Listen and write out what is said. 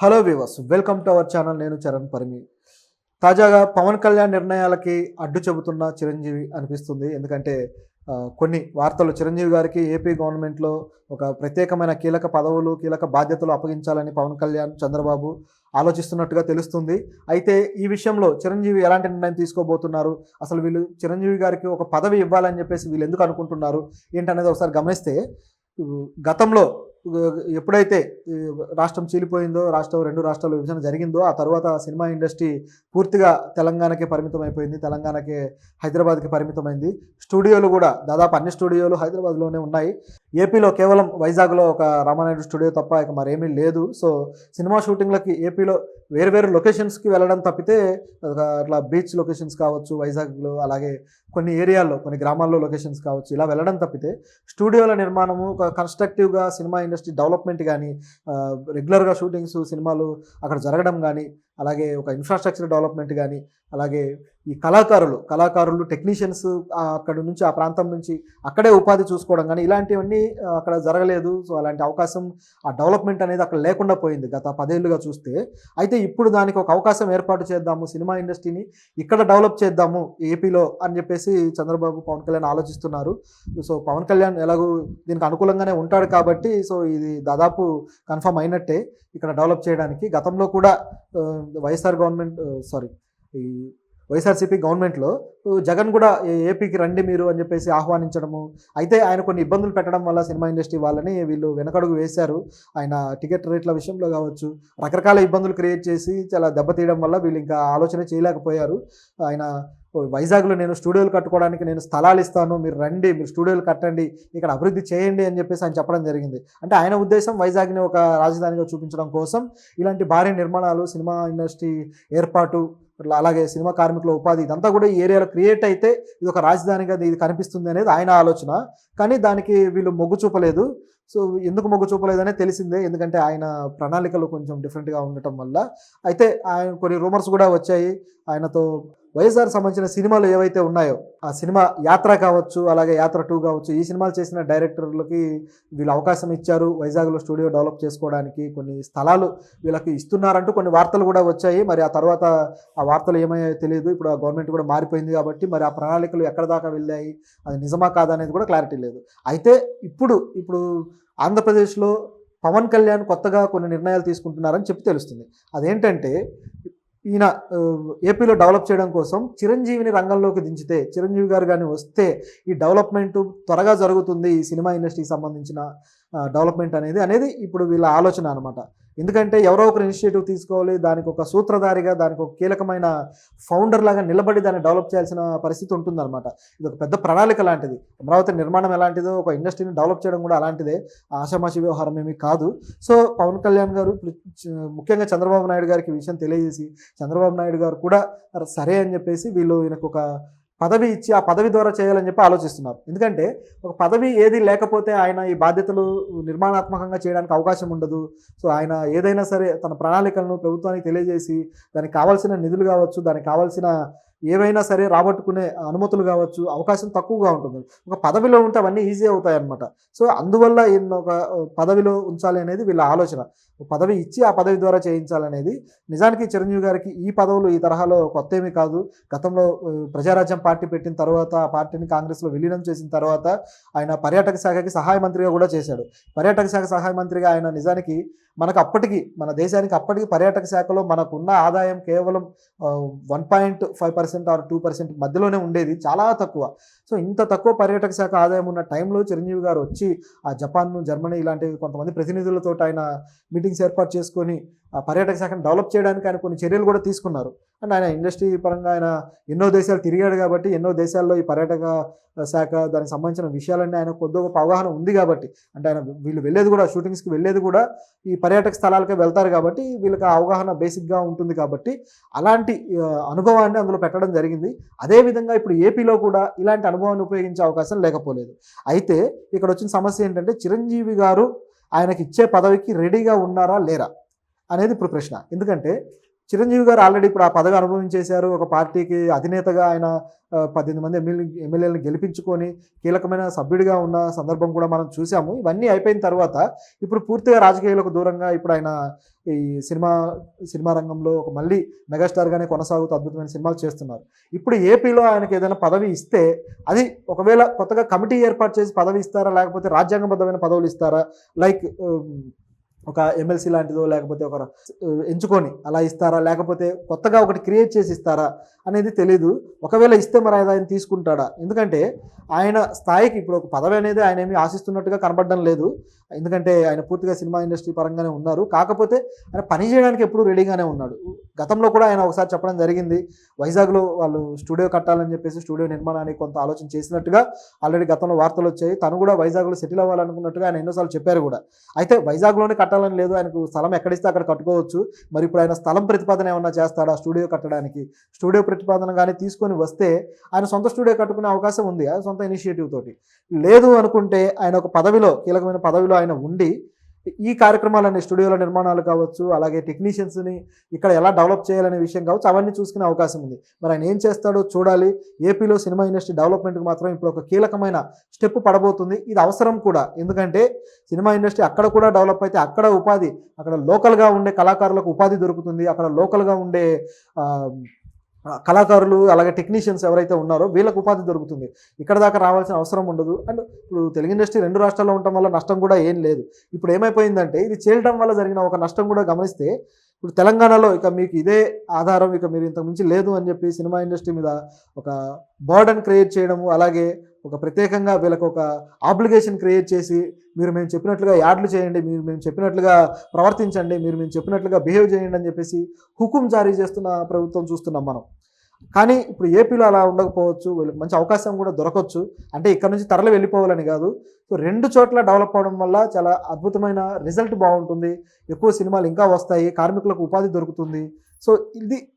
Hello viewers, welcome to our channel. నేను చరణ్ పరిమి. తాజాగా పవన్ కళ్యాణ్ నిర్ణయాలకి అడ్డు చెబుతున్న చిరంజీవి అనిపిస్తుంది. ఎందుకంటే కొన్ని వార్తలు చిరంజీవి గారికి ఏపీ గవర్నమెంట్లో ఒక ప్రత్యేకమైన కీలక పదవులు, కీలక బాధ్యతలు అప్పగించాలని పవన్ కళ్యాణ్, చంద్రబాబు ఆలోచిస్తున్నట్టుగా తెలుస్తుంది. అయితే ఈ విషయంలో చిరంజీవి ఎలాంటి నిర్ణయం తీసుకోబోతున్నారు, అసలు వీళ్ళు చిరంజీవి గారికి ఒక పదవి ఇవ్వాలని చెప్పేసి వీళ్ళు ఎందుకు అనుకుంటున్నారు ఏంటనేది ఒకసారి గమనిస్తే, గతంలో ఎప్పుడైతే రాష్ట్రం చీలిపోయిందో, రెండు రాష్ట్రాల విభజన జరిగిందో, ఆ తర్వాత సినిమా ఇండస్ట్రీ పూర్తిగా తెలంగాణకే పరిమితం అయిపోయింది. తెలంగాణకే, హైదరాబాద్కి పరిమితమైంది. స్టూడియోలు కూడా దాదాపు అన్ని స్టూడియోలు హైదరాబాద్లోనే ఉన్నాయి. ఏపీలో కేవలం వైజాగ్లో ఒక రామానాయుడు స్టూడియో తప్ప ఇక మరేమీ లేదు. సో సినిమా షూటింగ్లకి ఏపీలో వేరు లొకేషన్స్కి వెళ్ళడం తప్పితే, అట్లా బీచ్ లొకేషన్స్ కావచ్చు వైజాగ్లో, అలాగే కొన్ని ఏరియాల్లో, కొన్ని గ్రామాల్లో లొకేషన్స్ కావచ్చు, ఇలా వెళ్ళడం తప్పితే స్టూడియోల నిర్మాణము, ఒక కన్స్ట్రక్టివ్గా సినిమా ఇండస్ట్రీ డెవలప్మెంట్ కానీ, రెగ్యులర్గా షూటింగ్స్, సినిమాలు అక్కడ జరగడం కానీ, అలాగే ఒక ఇన్ఫ్రాస్ట్రక్చర్ డెవలప్మెంట్ కానీ, అలాగే ఈ కళాకారులు టెక్నీషియన్స్ అక్కడ నుంచి, ఆ ప్రాంతం నుంచి అక్కడే ఉపాధి చూసుకోవడం కానీ, ఇలాంటివన్నీ అక్కడ జరగలేదు. సో అలాంటి అవకాశం, ఆ డెవలప్మెంట్ అనేది అక్కడ లేకుండా పోయింది గత 10 ఏళ్ళుగా చూస్తే. అయితే ఇప్పుడు దానికి ఒక అవకాశం ఏర్పాటు చేద్దాము, సినిమా ఇండస్ట్రీని ఇక్కడ డెవలప్ చేద్దాము ఏపీలో అని చెప్పేసి చంద్రబాబు, పవన్ కళ్యాణ్ ఆలోచిస్తున్నారు. సో పవన్ కళ్యాణ్ ఎలాగూ దీనికి అనుకూలంగానే ఉంటాడు కాబట్టి, సో ఇది దాదాపు కన్ఫర్మ్ అయినట్టే ఇక్కడ డెవలప్ చేయడానికి. గతంలో కూడా ఈ వైఎస్ఆర్సీపీ గవర్నమెంట్లో జగన్ కూడా ఏపీకి రండి మీరు అని చెప్పేసి ఆహ్వానించడము. అయితే ఆయన కొన్ని ఇబ్బందులు పెట్టడం వల్ల సినిమా ఇండస్ట్రీ వాళ్ళని వీళ్ళు వెనకడుగు వేశారు. ఆయన టికెట్ రేట్ల విషయంలో కావచ్చు, రకరకాల ఇబ్బందులు క్రియేట్ చేసి చాలా దెబ్బతీయడం వల్ల వీళ్ళు ఇంకా ఆలోచన చేయలేకపోయారు. ఆయన వైజాగ్లో నేను స్టూడియోలు కట్టుకోవడానికి నేను స్థలాలు ఇస్తాను, మీరు రండి, మీరు స్టూడియోలు కట్టండి, ఇక్కడ అభివృద్ధి చేయండి అని చెప్పేసి ఆయన చెప్పడం జరిగింది. అంటే ఆయన ఉద్దేశం వైజాగ్ని ఒక రాజధానిగా చూపించడం కోసం ఇలాంటి భారీ నిర్మాణాలు, సినిమా ఇండస్ట్రీ ఏర్పాటు, అలాగే సినిమా కార్మికుల ఉపాధి, ఇదంతా కూడా ఈ ఏరియాలో క్రియేట్ అయితే ఇది ఒక రాజధానిగా ఇది కనిపిస్తుంది అనేది ఆయన ఆలోచన. కానీ దానికి వీళ్ళు మొగ్గు చూపలేదు. సో ఎందుకు మొగ్గు చూపలేదనే తెలిసిందే, ఎందుకంటే ఆయన ప్రణాళికలు కొంచెం డిఫరెంట్గా ఉండటం వల్ల. అయితే ఆయన కొన్ని రూమర్స్ కూడా వచ్చాయి, ఆయనతో వైఎస్ఆర్ సంబంధించిన సినిమాలు ఏవైతే ఉన్నాయో, ఆ సినిమా యాత్ర కావచ్చు, అలాగే యాత్ర 2 కావచ్చు, ఈ సినిమాలు చేసిన డైరెక్టర్లకి వీళ్ళు అవకాశం ఇచ్చారు వైజాగ్లో స్టూడియో డెవలప్ చేసుకోవడానికి, కొన్ని స్థలాలు వీళ్ళకి ఇస్తున్నారంటూ కొన్ని వార్తలు కూడా వచ్చాయి. మరి ఆ తర్వాత ఆ వార్తలు ఏమయ్యాయో తెలియదు. ఇప్పుడు ఆ గవర్నమెంట్ కూడా మారిపోయింది కాబట్టి మరి ఆ ప్రణాళికలు ఎక్కడ దాకా వెళ్ళాయి, అది నిజమా కాదా అనేది కూడా క్లారిటీ లేదు. అయితే ఇప్పుడు ఆంధ్రప్రదేశ్లో పవన్ కళ్యాణ్ కొత్తగా కొన్ని నిర్ణయాలు తీసుకుంటున్నారని చెప్పి తెలుస్తుంది. అదేంటంటే, ఈయన ఏపీలో డెవలప్ చేయడం కోసం చిరంజీవిని రంగంలోకి దించితే, చిరంజీవి గారు కానీ వస్తే ఈ డెవలప్మెంట్ త్వరగా జరుగుతుంది, ఈ సినిమా ఇండస్ట్రీకి సంబంధించిన డెవలప్మెంట్ అనేది ఇప్పుడు వీళ్ళ ఆలోచన అనమాట. ఎందుకంటే ఎవరో ఒకరు ఇనిషియేటివ్ తీసుకోవాలి, దానికి ఒక సూత్రధారిగా, దానికి ఒక కీలకమైన ఫౌండర్ లాగా నిలబడి దాన్ని డెవలప్ చేయాల్సిన పరిస్థితి ఉంటుందన్నమాట. ఇది ఒక పెద్ద ప్రణాళిక లాంటిది. అమరావతి నిర్మాణం ఎలాంటిదో, ఒక ఇండస్ట్రీని డెవలప్ చేయడం కూడా అలాంటిదే, ఆషామాషి వ్యవహారం ఏమీ కాదు. సో పవన్ కళ్యాణ్ గారు ముఖ్యంగా చంద్రబాబు నాయుడు గారికి ఈ విషయం తెలియజేసి, చంద్రబాబు నాయుడు గారు కూడా సరే అని చెప్పేసి వీళ్ళు ఈయనకు ఒక పదవి ఇచ్చి, ఆ పదవి ద్వారా చేయాలని చెప్పి ఆలోచిస్తున్నారు. ఎందుకంటే ఒక పదవి ఏది లేకపోతే ఆయన ఈ బాధ్యతలు నిర్మాణాత్మకంగా చేయడానికి అవకాశం ఉండదు. సో ఆయన ఏదైనా సరే తన ప్రణాళికలను ప్రభుత్వానికి తెలియజేసి, దానికి కావాల్సిన నిధులు కావచ్చు, దానికి కావాల్సిన ఏవైనా సరే రాబట్టుకునే అనుమతులు కావచ్చు, అవకాశం తక్కువగా ఉంటుంది. ఒక పదవిలో ఉంటే అవన్నీ ఈజీ అవుతాయి అన్నమాట. సో అందువల్ల ఈయన ఒక పదవిలో ఉంచాలి అనేది వీళ్ళ ఆలోచన. పదవి ఇచ్చి ఆ పదవి ద్వారా చేయించాలనేది. నిజానికి చిరంజీవి గారికి ఈ పదవులు ఈ తరహాలో కొత్త ఏమీ కాదు. గతంలో ప్రజారాజ్యం పార్టీ పెట్టిన తర్వాత, ఆ పార్టీని కాంగ్రెస్లో విలీనం చేసిన తర్వాత ఆయన పర్యాటక శాఖకి సహాయ మంత్రిగా కూడా చేశాడు. పర్యాటక శాఖ సహాయ మంత్రిగా ఆయన నిజానికి మన దేశానికి అప్పటికి పర్యాటక శాఖలో మనకున్న ఆదాయం కేవలం 1.5% ఆర్ 2% మధ్యలోనే ఉండేది, చాలా తక్కువ. సో ఇంత తక్కువ పర్యాటక శాఖ ఆదాయం ఉన్న టైంలో చిరంజీవి గారు వచ్చి ఆ జపాన్, జర్మనీ ఇలాంటి కొంతమంది ప్రతినిధులతో ఆయన మీటింగ్స్ ఏర్పాటు చేసుకొని ఆ పర్యాటక శాఖను డెవలప్ చేయడానికి ఆయన కొన్ని చర్యలు కూడా తీసుకున్నారు. అండ్ ఆయన ఇండస్ట్రీ పరంగా ఆయన ఎన్నో దేశాలు తిరిగాడు కాబట్టి, ఎన్నో దేశాల్లో ఈ పర్యాటక శాఖ, దానికి సంబంధించిన విషయాలన్నీ ఆయన కొద్దిగా గొప్ప అవగాహన ఉంది కాబట్టి, అంటే ఆయన వీళ్ళు వెళ్ళేది కూడా, షూటింగ్స్కి వెళ్ళేది కూడా ఈ పర్యాటక స్థలాలకే వెళ్తారు కాబట్టి వీళ్ళకి ఆ అవగాహన బేసిక్గా ఉంటుంది కాబట్టి అలాంటి అనుభవాన్ని అందులో పెట్టడం జరిగింది. అదేవిధంగా ఇప్పుడు ఏపీలో కూడా ఇలాంటి అనుభవాన్ని ఉపయోగించే అవకాశం లేకపోలేదు. అయితే ఇక్కడ వచ్చిన సమస్య ఏంటంటే, చిరంజీవి గారు ఆయనకి ఇచ్చే పదవికి రెడీగా ఉన్నారా లేరా అనేది ఇప్పుడు ప్రశ్న. ఎందుకంటే చిరంజీవి గారు ఆల్రెడీ ఇప్పుడు ఆ పదవి అనుభవించేశారు. ఒక పార్టీకి అధినేతగా ఆయన 18 మంది ఎమ్మెల్యేలను గెలిపించుకొని కీలకమైన సభ్యుడిగా ఉన్న సందర్భం కూడా మనం చూసాము. ఇవన్నీ అయిపోయిన తర్వాత ఇప్పుడు పూర్తిగా రాజకీయాలకు దూరంగా ఇప్పుడు ఆయన ఈ సినిమా రంగంలో ఒక మళ్ళీ మెగాస్టార్‌గానే కొనసాగుతూ అద్భుతమైన సినిమాలు చేస్తున్నారు. ఇప్పుడు ఏపీలో ఆయనకి ఏదైనా పదవి ఇస్తే అది ఒకవేళ కొత్తగా కమిటీ ఏర్పాటు చేసి పదవి ఇస్తారా? లేకపోతే రాజ్యాంగబద్ధమైన పదవులు ఇస్తారా? లైక్ ఒక ఎమ్మెల్సీ లాంటిదో లేకపోతే ఒక ఎంచుకొని అలా ఇస్తారా? లేకపోతే కొత్తగా ఒకటి క్రియేట్ చేసి ఇస్తారా? అనేది తెలీదు. ఒకవేళ ఇస్తే మరి ఆయన తీసుకుంటాడా? ఎందుకంటే ఆయన స్థాయికి ఇప్పుడు ఒక పదవి అనేది ఆయన ఏమీ ఆశిస్తున్నట్టుగా కనపడడం లేదు. ఎందుకంటే ఆయన పూర్తిగా సినిమా ఇండస్ట్రీ పరంగానే ఉన్నారు. కాకపోతే ఆయన పని చేయడానికి ఎప్పుడూ రెడీగానే ఉన్నాడు. గతంలో కూడా ఆయన ఒకసారి చెప్పడం జరిగింది. వైజాగ్‌లో వాళ్ళు స్టూడియో కట్టాలని చెప్పేసి స్టూడియో నిర్మాణానికి కొంత ఆలోచన చేసినట్టుగా ఆల్రెడీ గతంలో వార్తలొచ్చాయి. తను కూడా వైజాగ్‌లో సెటిల్ అవ్వాలనుకున్నట్టుగా ఆయన ఎన్నోసార్లు చెప్పారు కూడా. అయితే వైజాగ్‌లోనే కట్టాలని లేదు. ఆయనకు స్థలం ఎక్కడిస్తే అక్కడ కట్టుకోవచ్చు. మరి ఇప్పుడు ఆయన స్థలం ప్రతిపాదన ఏమన్నా చేస్తాడా స్టూడియో కట్టడానికి? స్టూడియో ప్రతిపాదన గాని తీసుకొని వస్తే ఆయన సొంత స్టూడియో కట్టుకునే అవకాశం ఉంది. ఆయన సొంత ఇనిషియేటివ్ తోటి. లేదు అనుకుంటే ఆయన ఒక పదవిలో కీలకమైన పదవిలో ఆయన ఉండి ఈ కార్యక్రమాలన్నీ స్టూడియోల నిర్మాణాలు కావచ్చు, అలాగే టెక్నీషియన్స్‌ని ఇక్కడ ఎలా డెవలప్ చేయాలనే విషయం కావచ్చు, అవన్నీ చూసుకునే అవకాశం ఉంది. మరి ఆయన ఏం చేస్తాడో చూడాలి. ఏపీలో సినిమా ఇండస్ట్రీ డెవలప్‌మెంట్‌కి మాత్రం ఇప్పుడు ఒక కీలకమైన స్టెప్ పడబోతుంది. ఇది అవసరం కూడా. ఎందుకంటే సినిమా ఇండస్ట్రీ అక్కడ కూడా డెవలప్ అయితే అక్కడ ఉపాధి, అక్కడ లోకల్‌గా ఉండే కళాకారులకు ఉపాధి దొరుకుతుంది. అక్కడ లోకల్‌గా ఉండే ఆహ్, కళాకారులు అలాగే టెక్నీషియన్స్ ఎవరైతే ఉన్నారో వీళ్ళకి ఉపాధి దొరుకుతుంది. ఇక్కడ దాకా రావాల్సిన అవసరం ఉండదు. అండ్ ఇప్పుడు తెలుగు ఇండస్ట్రీ 2 రాష్ట్రాల్లో ఉండటం వల్ల నష్టం కూడా ఏం లేదు. ఇప్పుడు ఏమైపోయిందంటే ఇది చేయడం వల్ల జరిగిన ఒక నష్టం కూడా గమనిస్తే ఇప్పుడు తెలంగాణలో ఇక మీకు ఇదే ఆధారం, ఇక మీరు ఇంతకు మించి లేదు అని చెప్పి సినిమా ఇండస్ట్రీ మీద ఒక బర్డెన్ క్రియేట్ చేయడము, అలాగే ఒక ప్రత్యేకంగా వీళ్ళకి ఒక ఆబ్లిగేషన్ క్రియేట్ చేసి మేము చెప్పినట్లుగా యాడ్లు చేయండి, మేము చెప్పినట్లుగా ప్రవర్తించండి, మేము చెప్పినట్లుగా బిహేవ్ చేయండి అని చెప్పేసి హుకుం జారీ చేస్తున్న ప్రభుత్వం చూస్తున్నాం మనం. కానీ ఇప్పుడు ఏపీలో అలా ఉండకపోవచ్చు. వీళ్ళకి మంచి అవకాశం కూడా దొరకవచ్చు. అంటే ఇక్కడ నుంచి తరలి వెళ్ళిపోవాలని కాదు. సో 2 చోట్ల డెవలప్ అవ్వడం వల్ల చాలా అద్భుతమైన రిజల్ట్ బాగుంటుంది. ఎక్కువ సినిమాలు ఇంకా వస్తాయి. కార్మికులకు ఉపాధి దొరుకుతుంది. సో ఇది